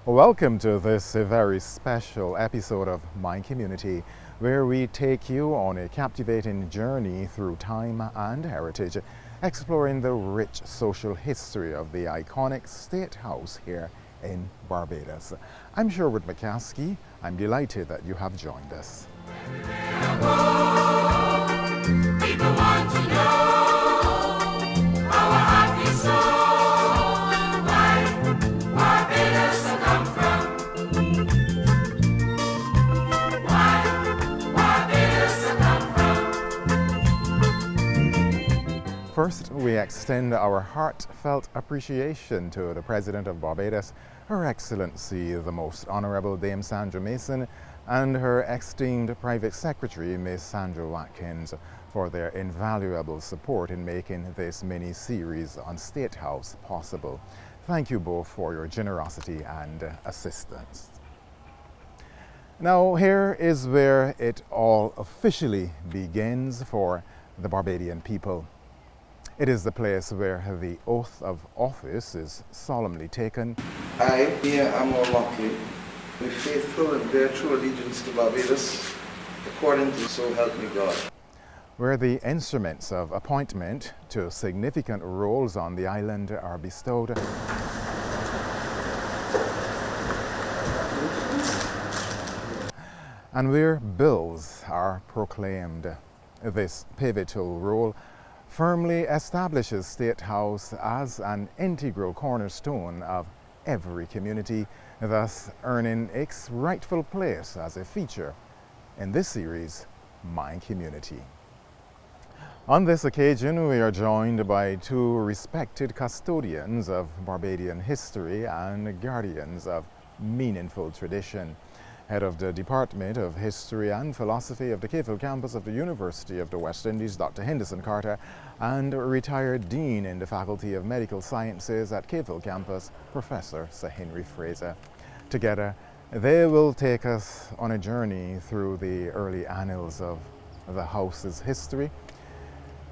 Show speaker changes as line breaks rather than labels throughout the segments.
Welcome to this very special episode of My Community, where we take you on a captivating journey through time and heritage, exploring the rich social history of the iconic State House here in Barbados. I'm Sherwood McCaskey. I'm delighted that you have joined us.
People want to know our happy soul, why Barbados come from, why Barbados come from.
First, we extend our heartfelt appreciation to the President of Barbados, Her Excellency the Most Honorable Dame Sandra Mason, and her esteemed Private Secretary, Ms. Sandra Watkins, for their invaluable support in making this mini-series on State House possible. Thank you both for your generosity and assistance. Now, here is where it all officially begins for the Barbadian people. It is the place where the oath of office is solemnly taken.
I, Mayor Amor Lockley, be faithful and bear true allegiance to Barbados, according to so help me God.
Where the instruments of appointment to significant roles on the island are bestowed. And where bills are proclaimed. This pivotal role firmly establishes State House as an integral cornerstone of every community, thus earning its rightful place as a feature in this series, My Community. On this occasion, we are joined by two respected custodians of Barbadian history and guardians of meaningful tradition. Head of the Department of History and Philosophy of the Cave Hill campus of the University of the West Indies, Dr. Henderson Carter, and retired Dean in the Faculty of Medical Sciences at Cave Hill campus, Professor Sir Henry Fraser. Together, they will take us on a journey through the early annals of the house's history,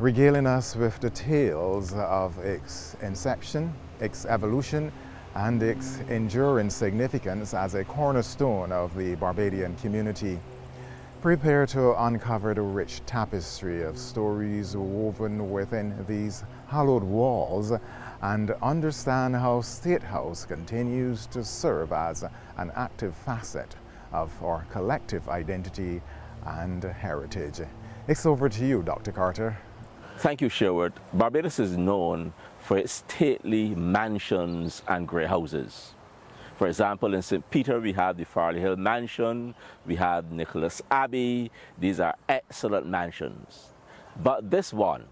regaling us with the tales of its inception, its evolution, and its enduring significance as a cornerstone of the Barbadian community. Prepare to uncover the rich tapestry of stories woven within these hallowed walls and understand how State House continues to serve as an active facet of our collective identity and heritage. It's over to you, Dr. Carter.
Thank you, Sherwood. Barbados is known for its stately mansions and grey houses. For example, in St. Peter, we have the Farley Hill Mansion, we have Nicholas Abbey. These are excellent mansions. But this one,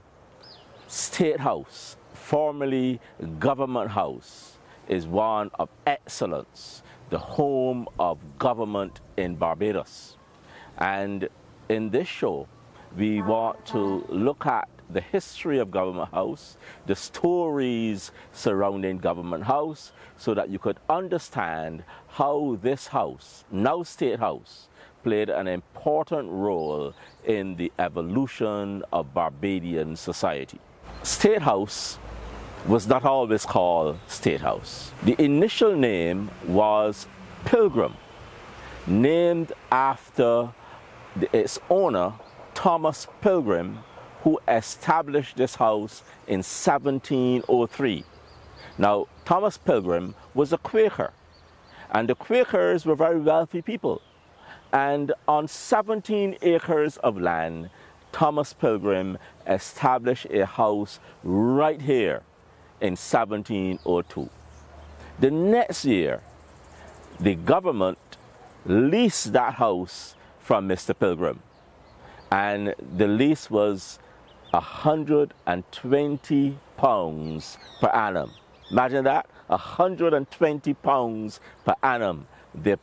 State House, formerly Government House, is one of excellence, the home of government in Barbados. And in this show, we want to look at the history of Government House, the stories surrounding Government House, so that you could understand how this house, now State House, played an important role in the evolution of Barbadian society. State House was not always called State House. The initial name was Pilgrim, named after its owner, Thomas Pilgrim, who established this house in 1703. Now, Thomas Pilgrim was a Quaker, and the Quakers were very wealthy people. And on 17 acres of land, Thomas Pilgrim established a house right here in 1702. The next year, the government leased that house from Mr. Pilgrim, and the lease was £120 per annum. Imagine that, £120 per annum the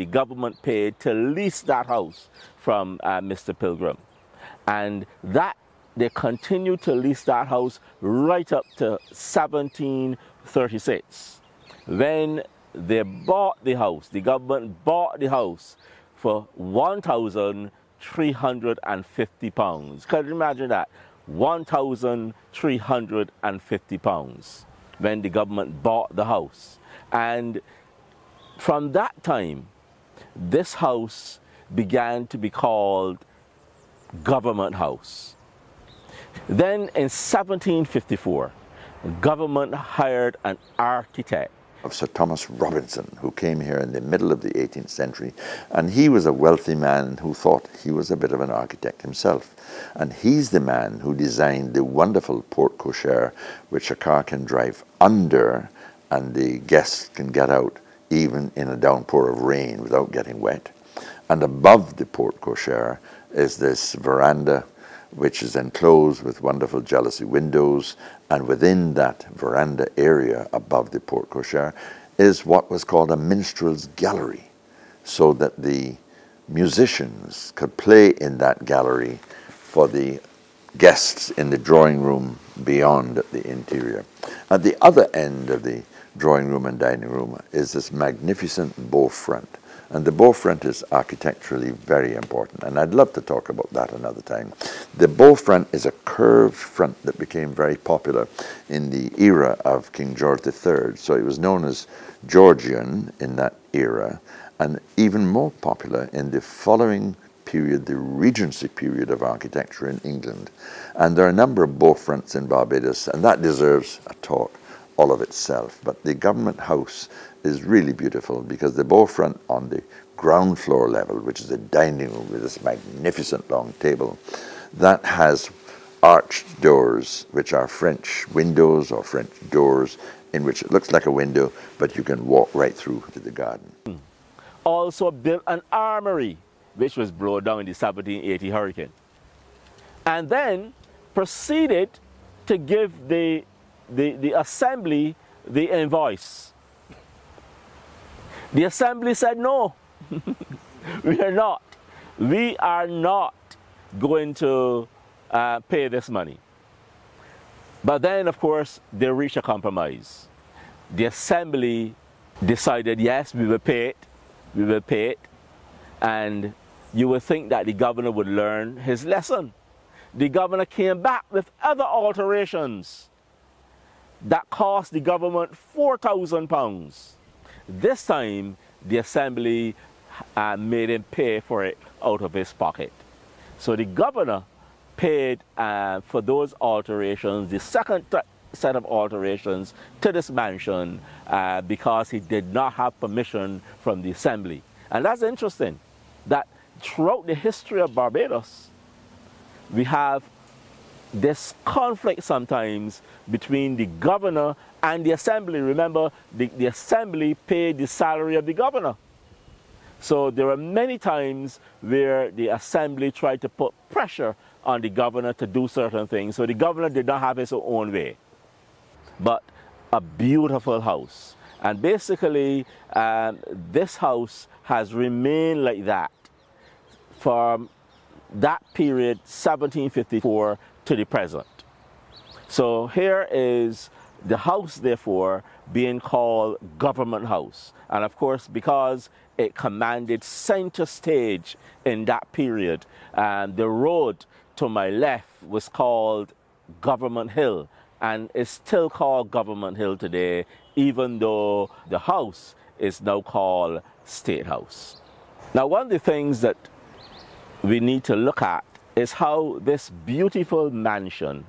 government paid to lease that house from Mr. Pilgrim. And that they continued to lease that house right up to 1736. When they bought the house, the government bought the house for £1,350. Can you imagine that? £1,350 when the government bought the house. And From that time, this house began to be called Government House. Then in 1754, government hired an architect
of Sir Thomas Robinson, who came here in the middle of the 18th century, and he was a wealthy man who thought he was a bit of an architect himself. And he's the man who designed the wonderful porte cochere, which a car can drive under and the guests can get out even in a downpour of rain without getting wet. And above the porte cochere is this veranda, which is enclosed with wonderful jalousie windows, and within that veranda area above the porte cochere is what was called a minstrel's gallery, so that the musicians could play in that gallery for the guests in the drawing room beyond the interior. At the other end of the drawing room and dining room is this magnificent bow front. And the bow front is architecturally very important, and I'd love to talk about that another time. The bow front is a curved front that became very popular in the era of King George III. So it was known as Georgian in that era, and even more popular in the following period, the Regency period of architecture in England. And there are a number of bow fronts in Barbados, and that deserves a talk all of itself. But the government house is really beautiful because the bow front on the ground floor level, which is a dining room with this magnificent long table, that has arched doors, which are French windows or French doors, in which it looks like a window, but you can walk right through to the garden.
Also built an armory, which was blown down in the 1780 hurricane. And then proceeded to give the assembly the invoice. The assembly said, no, we are not going to pay this money. But then, of course, they reached a compromise. The assembly decided, yes, we will pay it, and you would think that the governor would learn his lesson. The governor came back with other alterations that cost the government £4,000. This time, the assembly made him pay for it out of his pocket. So the governor paid for those alterations, the second set of alterations to this mansion, because he did not have permission from the assembly. And that's interesting, that throughout the history of Barbados, we have this conflict sometimes between the governor and the assembly. Remember, the assembly paid the salary of the governor. So there were many times where the assembly tried to put pressure on the governor to do certain things. So the governor did not have his own way. But a beautiful house. And basically, this house has remained like that from that period, 1754, to the present. So here is the house, therefore, being called Government House. And of course, because it commanded center stage in that period, the road to my left was called Government Hill, and it's still called Government Hill today, even though the house is now called State House. Now, one of the things that we need to look at is how this beautiful mansion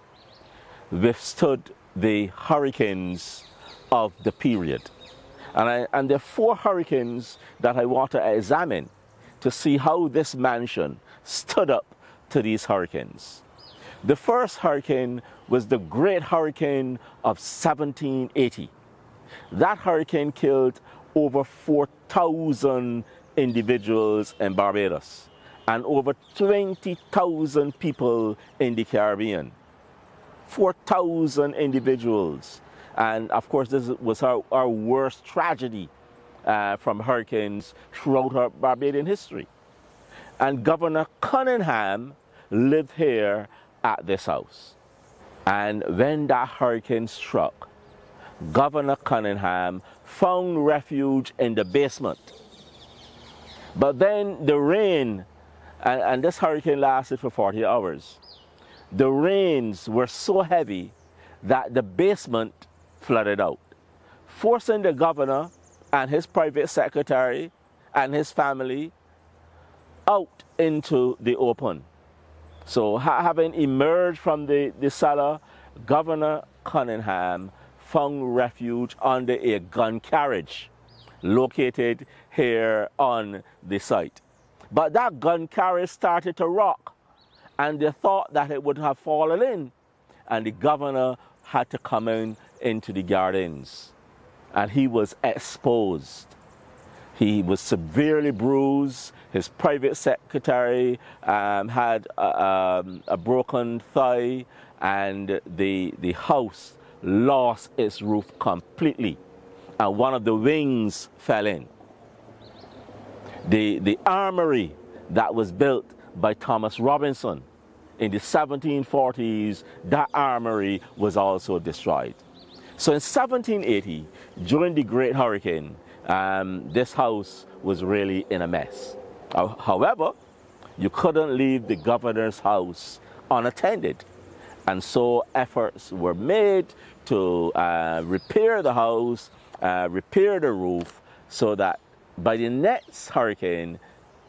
withstood the hurricanes of the period. And there are 4 hurricanes that I want to examine to see how this mansion stood up to these hurricanes. The first hurricane was the Great Hurricane of 1780. That hurricane killed over 4,000 individuals in Barbados and over 20,000 people in the Caribbean. 4,000 individuals. And of course, this was our worst tragedy from hurricanes throughout our Barbadian history. And Governor Cunningham lived here at this house. And when that hurricane struck, Governor Cunningham found refuge in the basement. But then the rain, and this hurricane lasted for 40 hours. The rains were so heavy that the basement flooded out, forcing the governor and his private secretary and his family out into the open. So having emerged from the cellar, Governor Cunningham found refuge under a gun carriage located here on the site. But that gun carriage started to rock, and they thought that it would have fallen in, and the governor had to come into the gardens, and he was exposed. He was severely bruised. His private secretary had a broken thigh, and the house lost its roof completely, and one of the wings fell in. The armory that was built by Thomas Robinson in the 1740s, that armory was also destroyed. So in 1780, during the Great Hurricane, this house was really in a mess. However, you couldn't leave the governor's house unattended, and so efforts were made to repair the house, repair the roof, so that by the next hurricane,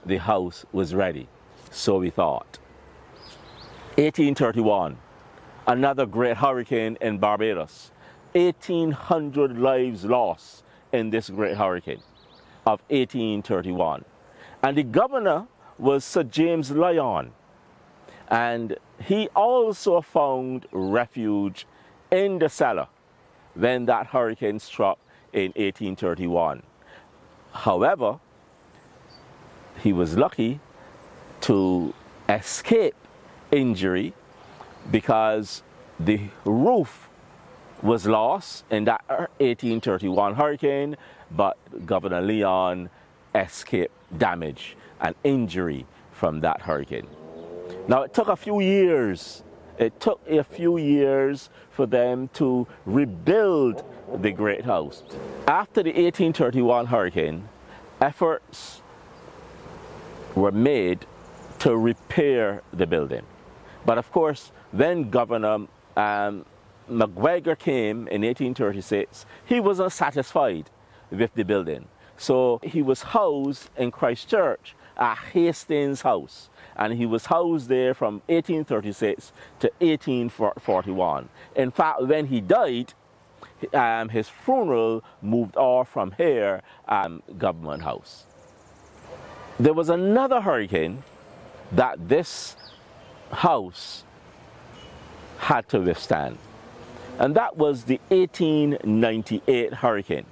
the house was ready. So we thought. 1831, another great hurricane in Barbados. 1,800 lives lost in this great hurricane of 1831. And the governor was Sir James Lyon. And he also found refuge in the cellar when that hurricane struck in 1831. However, he was lucky to escape injury because the roof was lost in that 1831 hurricane, but Governor Lyon escaped damage and injury from that hurricane. Now, it took a few years. It took a few years for them to rebuild the great house. After the 1831 hurricane, efforts were made to repair the building. But of course, when Governor McGregor came in 1836, he wasn't satisfied with the building. So he was housed in Christchurch at Hastings House, and he was housed there from 1836 to 1841. In fact, when he died, his funeral moved off from here, Government House. There was another hurricane that this house had to withstand, and that was the 1898 hurricane.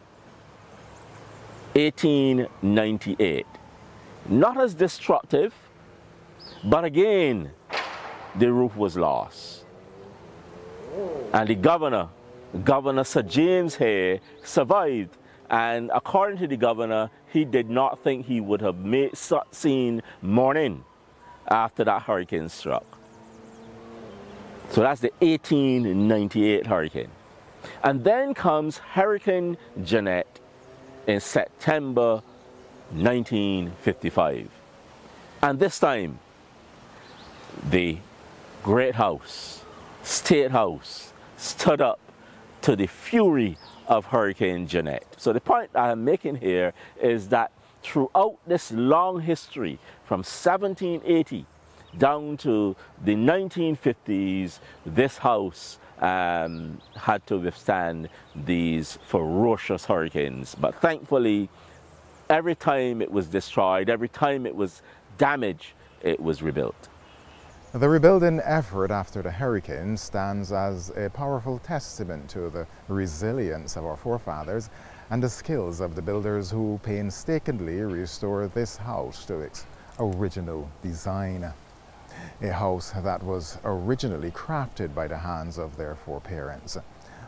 1898. Not as destructive, but again, the roof was lost. And the Governor Sir James Hay, survived. And according to the governor, he did not think he would have seen morning after that hurricane struck. So that's the 1898 hurricane. And then comes Hurricane Jeanette in September 1955. And this time, the Great House, State House, stood up to the fury of Hurricane Jeanette. So the point I'm making here is that throughout this long history, from 1780 down to the 1950s, this house had to withstand these ferocious hurricanes. But thankfully, every time it was destroyed, every time it was damaged, it was rebuilt.
The rebuilding effort after the hurricane stands as a powerful testament to the resilience of our forefathers and the skills of the builders who painstakingly restored this house to its original design. A house that was originally crafted by the hands of their foreparents.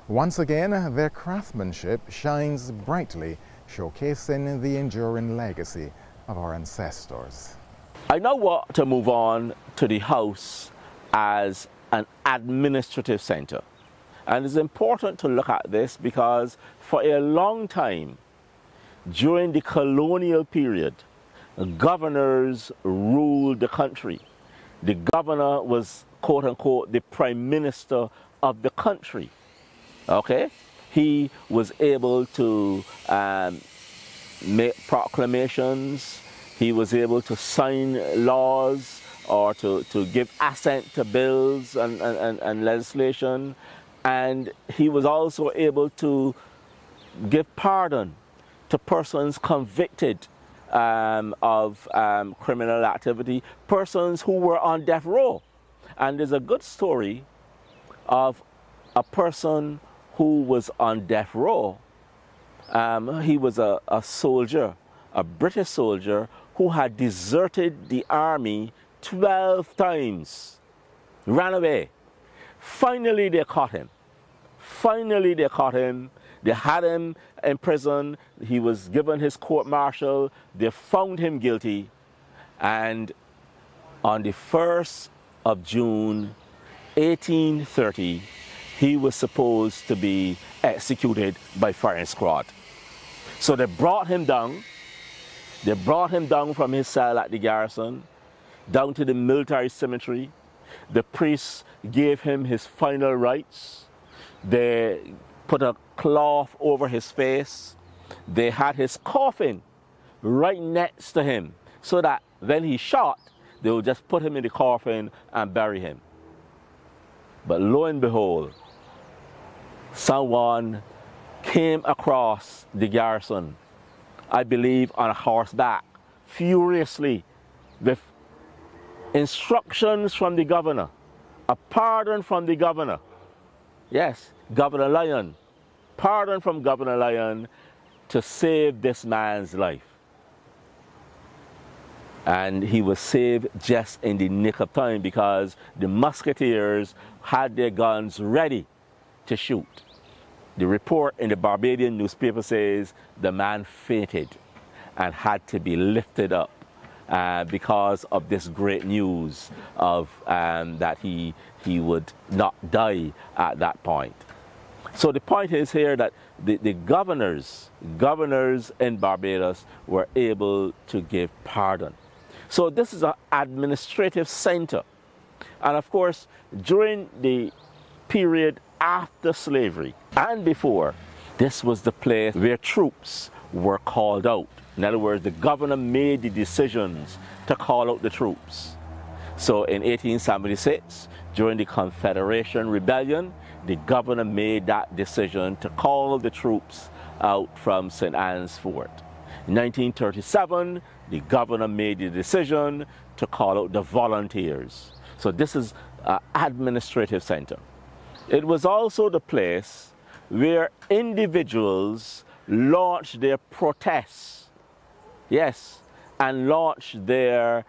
Once again, their craftsmanship shines brightly, showcasing the enduring legacy of our ancestors.
I now want to move on to the house as an administrative center. And it's important to look at this because for a long time, during the colonial period, governors ruled the country. The governor was, quote unquote, the prime minister of the country. Okay? He was able to make proclamations. He was able to sign laws or to give assent to bills and legislation. And he was also able to give pardon to persons convicted of criminal activity, persons who were on death row. And there's a good story of a person who was on death row. He was a soldier, a British soldier, who had deserted the army 12 times, ran away. Finally, they caught him. Finally, they caught him. They had him in prison. He was given his court-martial. They found him guilty. And on the 1st of June, 1830, he was supposed to be executed by firing squad. So they brought him down. They brought him down from his cell at the garrison, down to the military cemetery. The priests gave him his final rites. They put a cloth over his face. They had his coffin right next to him, so that when he shot, they would just put him in the coffin and bury him. But lo and behold, someone came across the garrison, I believe on horseback, furiously, with instructions from the governor, a pardon from the governor. Yes, Governor Lyon, pardon from Governor Lyon to save this man's life. And he was saved just in the nick of time, because the musketeers had their guns ready to shoot. The report in the Barbadian newspaper says the man fainted and had to be lifted up because of this great news of that he would not die at that point. So the point is here that the governors in Barbados were able to give pardon. So this is an administrative center. And of course, during the period after slavery and before, this was the place where troops were called out. In other words, the governor made the decisions to call out the troops. So in 1876, during the Confederation Rebellion, the governor made that decision to call the troops out from St. Anne's Fort. In 1937, the governor made the decision to call out the volunteers. So this is an administrative center. It was also the place where individuals launched their protests, yes, and launched their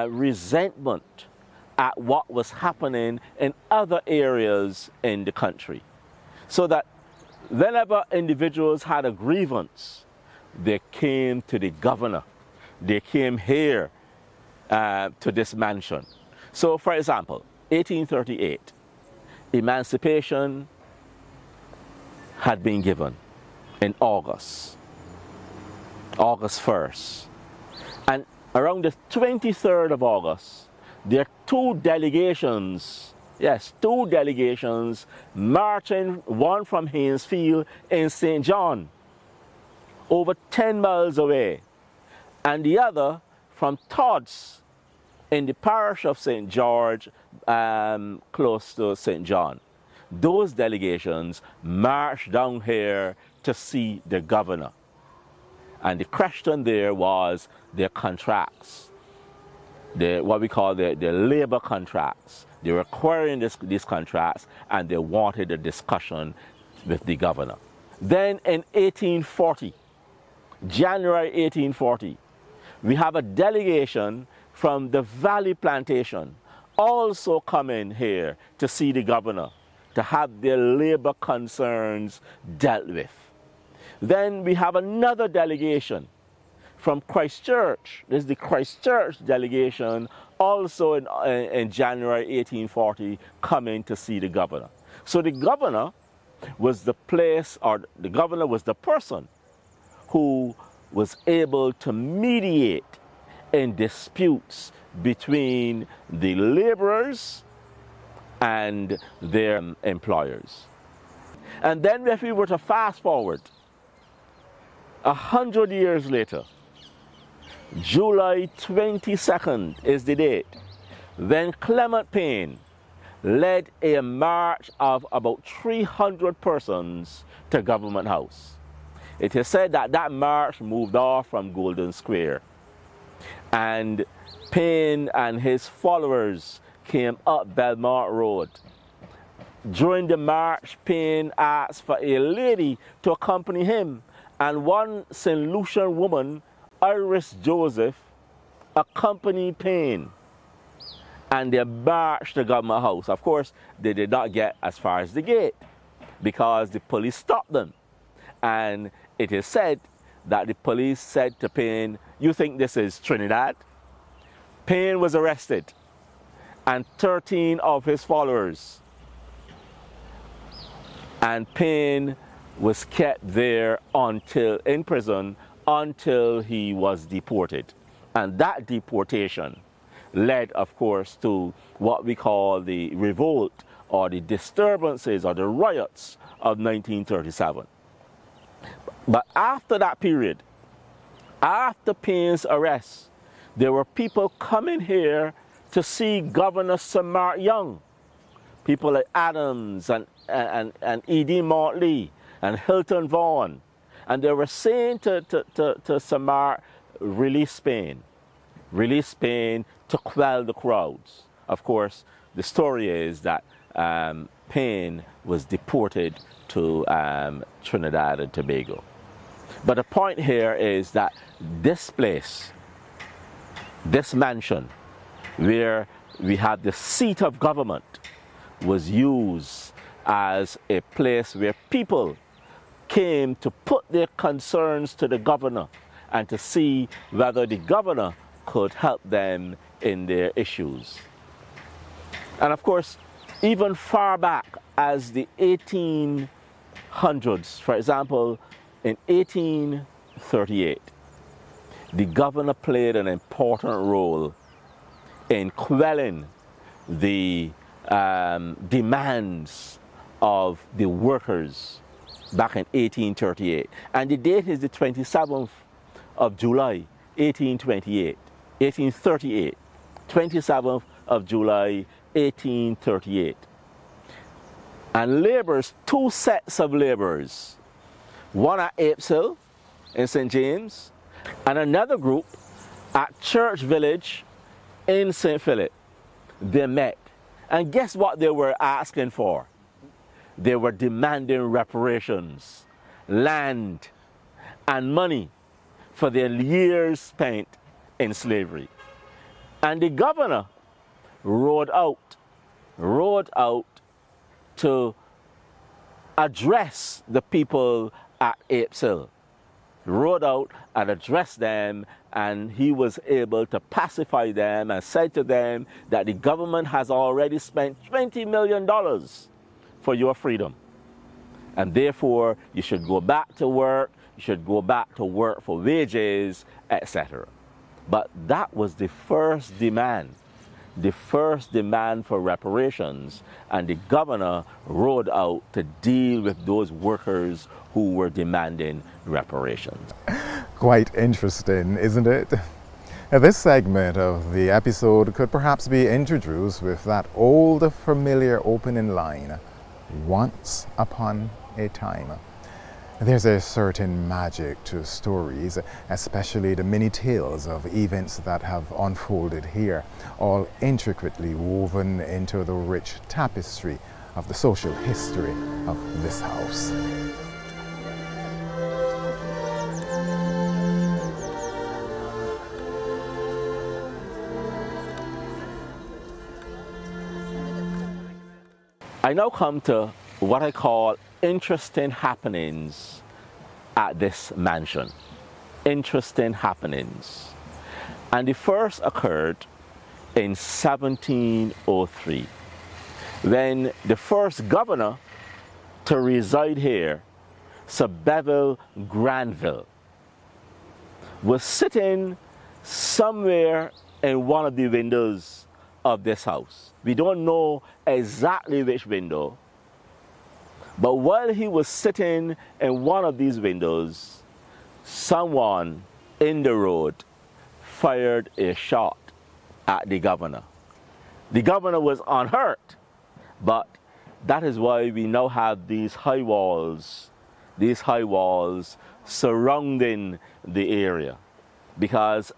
resentment at what was happening in other areas in the country. So that whenever individuals had a grievance, they came to the governor. They came here to this mansion. So, for example, 1838, emancipation had been given in August 1st. And around the 23rd of August, there are two delegations, yes, two delegations marching, one from Haynesfield in St. John, over 10 miles away, and the other from Todd's in the parish of St. George, close to St. John. Those delegations marched down here to see the governor. And the question there was their contracts, what we call the labor contracts. They were querying these contracts, and they wanted a discussion with the governor. Then in 1840, January 1840, we have a delegation from the Valley Plantation also coming here to see the governor, to have their labor concerns dealt with. Then we have another delegation from Christchurch. This is the Christchurch delegation, also in January 1840, coming to see the governor. So the governor was the place, or the governor was the person who was able to mediate in disputes between the laborers and their employers. And then if we were to fast forward 100 years later, July 22nd is the date, when Clement Payne led a march of about 300 persons to Government House. It is said that that march moved off from Golden Square, and Payne and his followers came up Belmont Road. During the march, Payne asked for a lady to accompany him, and one St. Lucian woman, Iris Joseph, accompanied Payne, and they marched to Government House. Of course, they did not get as far as the gate because the police stopped them, and it is said that the police said to Payne, "You think this is Trinidad?" Payne was arrested, and 13 of his followers, and Payne was kept there in prison until he was deported. And that deportation led, of course, to what we call the revolt or the disturbances or the riots of 1937. But after that period, after Payne's arrest, there were people coming here to see Governor Sir Mark Young. People like Adams and E.D. Motley and Hilton Vaughan. And they were saying to Sir Mark, release Payne to quell the crowds. Of course, the story is that Payne was deported to Trinidad and Tobago. But the point here is that this place, this mansion, where we had the seat of government, was used as a place where people came to put their concerns to the governor and to see whether the governor could help them in their issues. And of course, even far back as the 1800s, for example, in 1838, the governor played an important role in quelling the demands of the workers back in 1838. And the date is the 27th of July, 1838. 27th of July, 1838. And laborers, two sets of laborers, one at Apes Hill in St. James, and another group at Church Village in St. Philip, they met. And guess what they were asking for? They were demanding reparations, land, and money for their years spent in slavery. And the governor rode out to address the people at Apes Hill. Rode out and addressed them, and he was able to pacify them and said to them that the government has already spent $20 million for your freedom. And therefore, you should go back to work, you should go back to work for wages, etc. But that was the first demand for reparations, and the governor rode out to deal with those workers who were demanding reparations.
Quite interesting, isn't it? This segment of the episode could perhaps be introduced with that old familiar opening line, "Once upon a time." There's a certain magic to stories, especially the many tales of events that have unfolded here, all intricately woven into the rich tapestry of the social history of this house.
I now come to what I call interesting happenings at this mansion. Interesting happenings. And the first occurred in 1703, when the first governor to reside here, Sir Beville Granville, was sitting somewhere in one of the windows of this house. We don't know exactly which window, but while he was sitting in one of these windows, someone in the road fired a shot at the governor. The governor was unhurt, but that is why we now have these high walls surrounding the area, because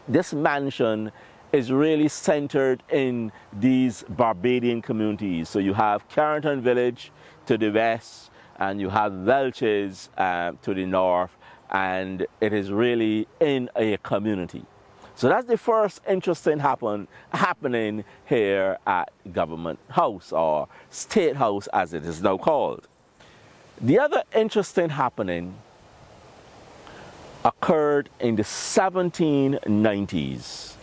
this mansion is really centered in these Barbadian communities. So you have Carrington Village to the west, and you have Welches to the north, and it is really in a community. So that's the first interesting happening here at Government House, or State House as it is now called. The other interesting happening occurred in the 1790s.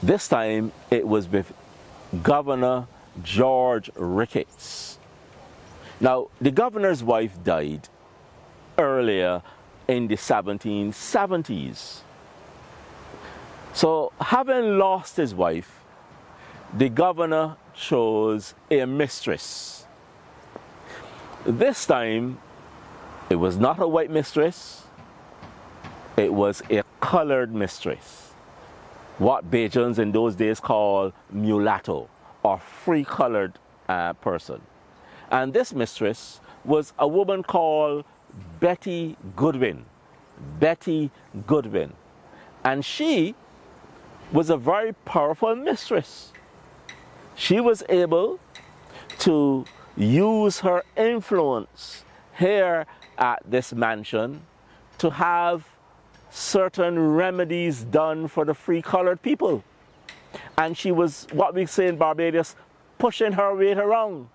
This time it was with Governor George Ricketts. Now, the governor's wife died earlier in the 1770s. So, having lost his wife, the governor chose a mistress. This time, it was not a white mistress, it was a colored mistress. What Bajans in those days called mulatto, or free colored person. And this mistress was a woman called Betty Goodwin. Betty Goodwin. And she was a very powerful mistress. She was able to use her influence here at this mansion to have certain remedies done for the free colored people. And she was, what we say in Barbados, pushing her weight around.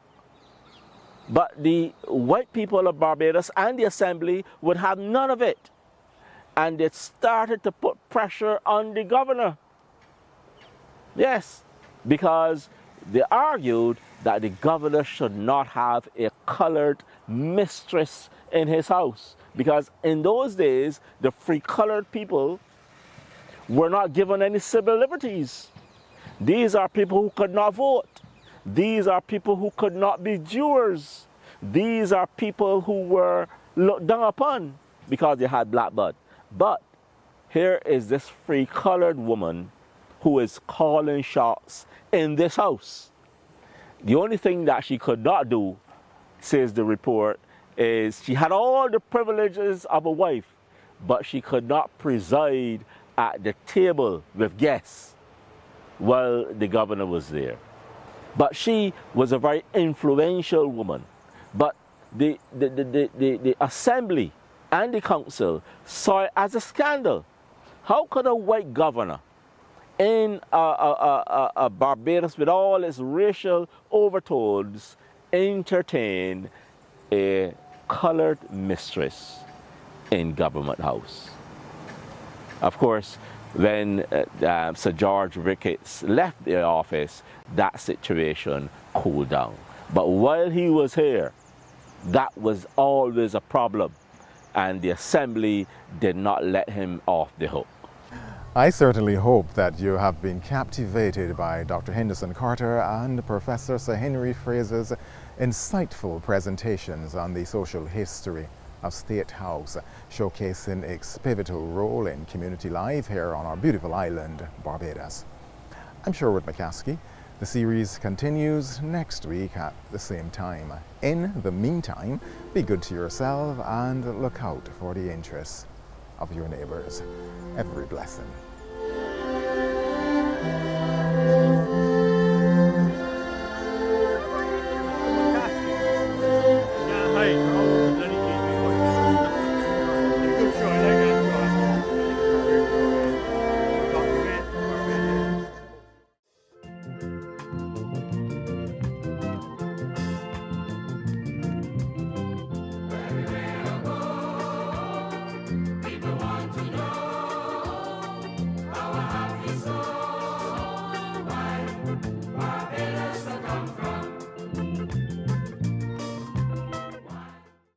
But the white people of Barbados and the Assembly would have none of it. And it started to put pressure on the governor. Yes, because they argued that the governor should not have a colored mistress in his house. Because in those days, the free colored people were not given any civil liberties. These are people who could not vote. These are people who could not be jurors. These are people who were looked down upon because they had black blood. But here is this free colored woman who is calling shots in this house. The only thing that she could not do, says the report, is she had all the privileges of a wife, but she could not preside at the table with guests while the governor was there. But she was a very influential woman. But the Assembly and the Council saw it as a scandal. How could a white governor in Barbados with all its racial overtones entertain a colored mistress in Government House? Of course, when Sir George Ricketts left the office, that situation cooled down. But while he was here, that was always a problem, and the Assembly did not let him off the hook.
I certainly hope that you have been captivated by Dr. Henderson Carter and Professor Sir Henry Fraser's insightful presentations on the social history of State House, showcasing its pivotal role in community life here on our beautiful island, Barbados. I'm Sherwood McCaskey. The series continues next week at the same time. In the meantime, be good to yourself and look out for the interests of your neighbours. Every blessing.